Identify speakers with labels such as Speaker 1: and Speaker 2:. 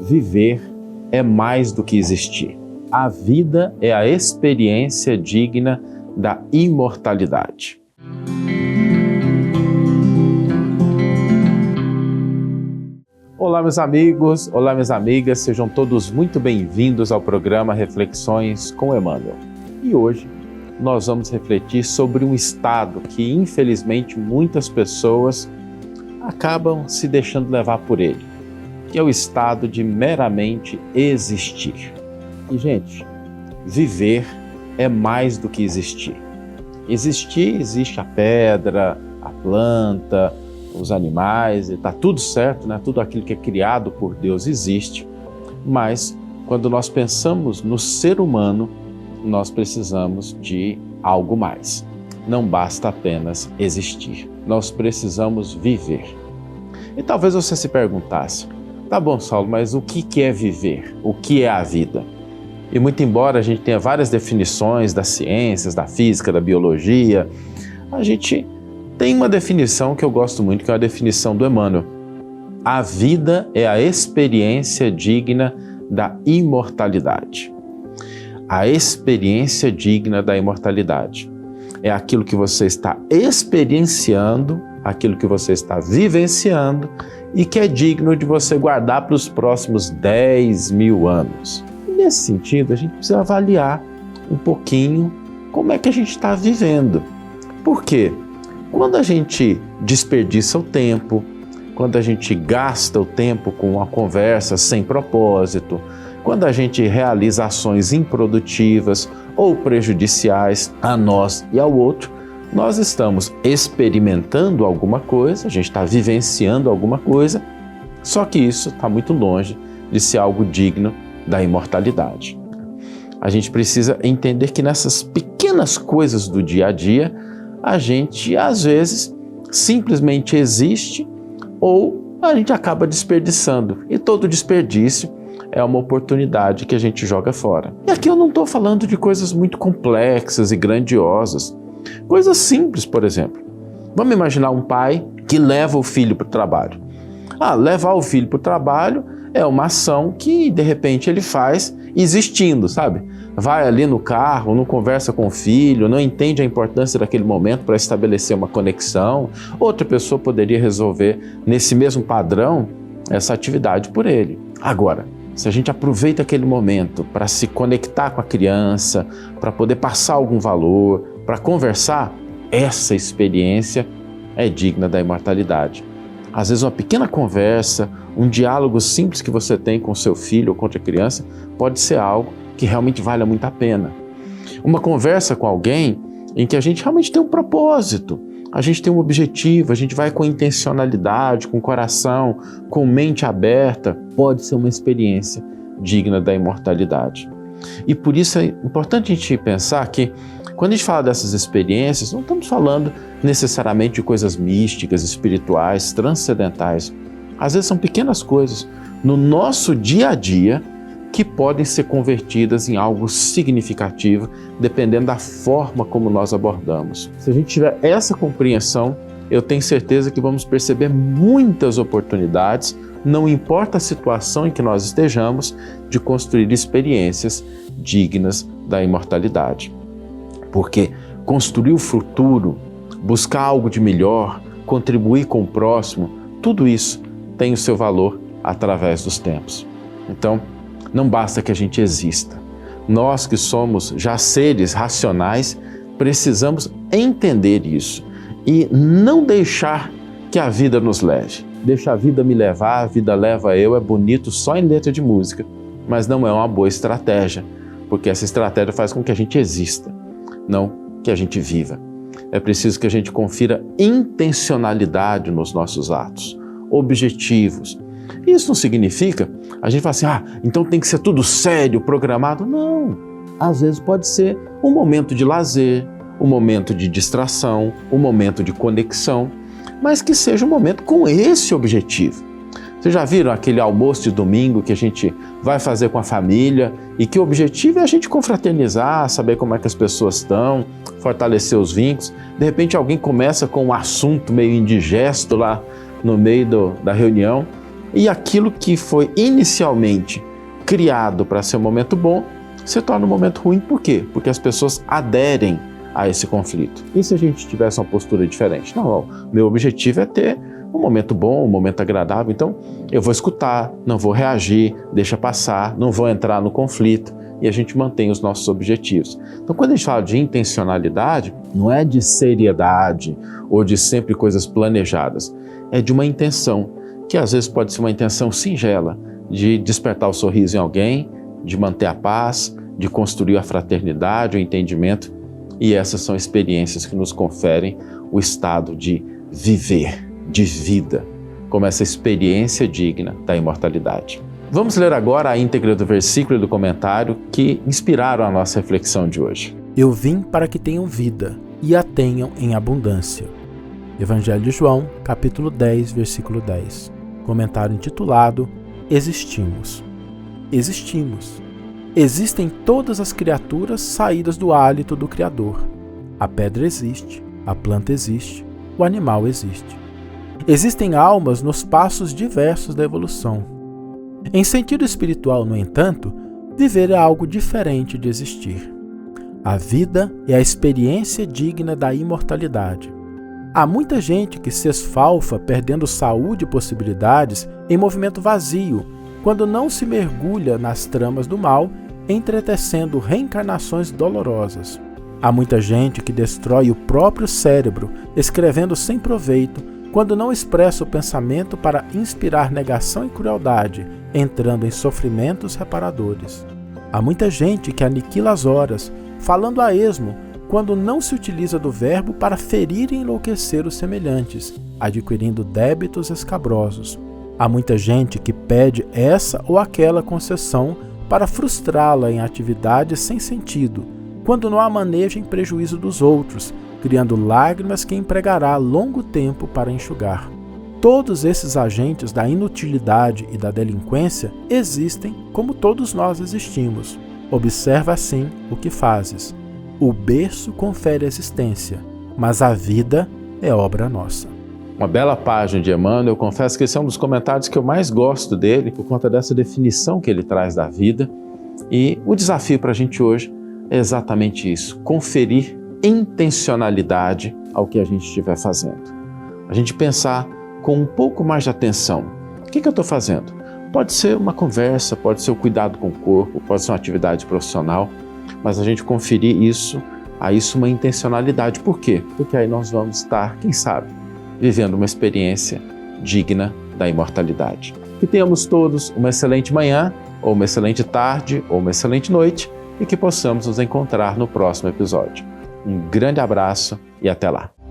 Speaker 1: Viver é mais do que existir. A vida é a experiência digna da imortalidade. Olá, meus amigos, olá, minhas amigas, sejam todos muito bem-vindos ao programa Reflexões com Emmanuel. E hoje nós vamos refletir sobre um estado que, infelizmente, muitas pessoas acabam se deixando levar por ele, que é o estado de meramente existir. E, gente, viver é mais do que existir. Existir, existe a pedra, a planta, os animais, está tudo certo, né? Tudo aquilo que é criado por Deus existe, mas quando nós pensamos no ser humano, nós precisamos de algo mais. Não basta apenas existir, nós precisamos viver. E talvez você se perguntasse, tá bom, Saulo, mas o que é viver? O que é a vida? E muito embora a gente tenha várias definições das ciências, da física, da biologia, a gente tem uma definição que eu gosto muito, que é a definição do Emmanuel. A vida é a experiência digna da imortalidade. A experiência digna da imortalidade é aquilo que você está experienciando, aquilo que você está vivenciando e que é digno de você guardar para os próximos 10.000 anos. E nesse sentido, a gente precisa avaliar um pouquinho como é que a gente está vivendo. Por quê? Quando a gente desperdiça o tempo, quando a gente gasta o tempo com uma conversa sem propósito, quando a gente realiza ações improdutivas ou prejudiciais a nós e ao outro, nós estamos experimentando alguma coisa, a gente está vivenciando alguma coisa, só que isso está muito longe de ser algo digno da imortalidade. A gente precisa entender que nessas pequenas coisas do dia a dia, a gente às vezes simplesmente existe ou a gente acaba desperdiçando. E todo desperdício é uma oportunidade que a gente joga fora. E aqui eu não estou falando de coisas muito complexas e grandiosas. Coisas simples, por exemplo. Vamos imaginar um pai que leva o filho para o trabalho. Levar o filho para o trabalho é uma ação que, de repente, ele faz existindo, sabe? Vai ali no carro, não conversa com o filho, não entende a importância daquele momento para estabelecer uma conexão. Outra pessoa poderia resolver, nesse mesmo padrão, essa atividade por ele. Agora, se a gente aproveita aquele momento para se conectar com a criança, para poder passar algum valor, para conversar, essa experiência é digna da imortalidade. Às vezes uma pequena conversa, um diálogo simples que você tem com seu filho ou com outra criança pode ser algo que realmente vale muito a pena. Uma conversa com alguém em que a gente realmente tem um propósito, a gente tem um objetivo, a gente vai com intencionalidade, com coração, com mente aberta, pode ser uma experiência digna da imortalidade. E por isso é importante a gente pensar que quando a gente fala dessas experiências, não estamos falando necessariamente de coisas místicas, espirituais, transcendentais. Às vezes são pequenas coisas no nosso dia a dia que podem ser convertidas em algo significativo, dependendo da forma como nós abordamos. Se a gente tiver essa compreensão, eu tenho certeza que vamos perceber muitas oportunidades, não importa a situação em que nós estejamos, de construir experiências dignas da imortalidade. Porque construir o futuro, buscar algo de melhor, contribuir com o próximo, tudo isso tem o seu valor através dos tempos. Então, não basta que a gente exista. Nós que somos já seres racionais, precisamos entender isso e não deixar que a vida nos leve. Deixa a vida me levar, a vida leva eu, é bonito só em letra de música, mas não é uma boa estratégia, porque essa estratégia faz com que a gente exista, não que a gente viva. É preciso que a gente confira intencionalidade nos nossos atos, objetivos. Isso não significa a gente falar assim, então tem que ser tudo sério, programado. Não. Às vezes pode ser um momento de lazer, um momento de distração, um momento de conexão, mas que seja um momento com esse objetivo. Vocês já viram aquele almoço de domingo que a gente vai fazer com a família e que o objetivo é a gente confraternizar, saber como é que as pessoas estão, fortalecer os vínculos. De repente alguém começa com um assunto meio indigesto lá no meio da reunião e aquilo que foi inicialmente criado para ser um momento bom se torna um momento ruim. Por quê? Porque as pessoas aderem a esse conflito. E se a gente tivesse uma postura diferente? Não, meu objetivo é ter um momento bom, um momento agradável, então eu vou escutar, não vou reagir, deixa passar, não vou entrar no conflito e a gente mantém os nossos objetivos. Então, quando a gente fala de intencionalidade, não é de seriedade ou de sempre coisas planejadas, é de uma intenção, que às vezes pode ser uma intenção singela, de despertar o sorriso em alguém, de manter a paz, de construir a fraternidade, o entendimento, e essas são experiências que nos conferem o estado de viver, de vida, como essa experiência digna da imortalidade. Vamos ler agora a íntegra do versículo e do comentário que inspiraram a nossa reflexão de hoje.
Speaker 2: Eu vim para que tenham vida e a tenham em abundância. Evangelho de João, capítulo 10, versículo 10. Comentário intitulado Existimos. Existimos. Existem todas as criaturas saídas do hálito do Criador. A pedra existe, a planta existe, o animal existe. Existem almas nos passos diversos da evolução. Em sentido espiritual, no entanto, viver é algo diferente de existir. A vida é a experiência digna da imortalidade. Há muita gente que se esfalfa perdendo saúde e possibilidades em movimento vazio, quando não se mergulha nas tramas do mal, entretecendo reencarnações dolorosas. Há muita gente que destrói o próprio cérebro, escrevendo sem proveito, quando não expressa o pensamento para inspirar negação e crueldade, entrando em sofrimentos reparadores. Há muita gente que aniquila as horas, falando a esmo, quando não se utiliza do verbo para ferir e enlouquecer os semelhantes, adquirindo débitos escabrosos. Há muita gente que pede essa ou aquela concessão para frustrá-la em atividades sem sentido, quando não há manejo em prejuízo dos outros, criando lágrimas que empregará longo tempo para enxugar. Todos esses agentes da inutilidade e da delinquência existem como todos nós existimos. Observa assim o que fazes. O berço confere existência, mas a vida é obra nossa.
Speaker 1: Uma bela página de Emmanuel. Eu confesso que esse é um dos comentários que eu mais gosto dele, por conta dessa definição que ele traz da vida. E o desafio para a gente hoje é exatamente isso: conferir intencionalidade ao que a gente estiver fazendo. A gente pensar com um pouco mais de atenção. O que eu estou fazendo? Pode ser uma conversa, pode ser o cuidado com o corpo, pode ser uma atividade profissional, mas a gente conferir a isso uma intencionalidade. Por quê? Porque aí nós vamos estar, quem sabe, vivendo uma experiência digna da imortalidade. Que tenhamos todos uma excelente manhã, ou uma excelente tarde, ou uma excelente noite, e que possamos nos encontrar no próximo episódio. Um grande abraço e até lá!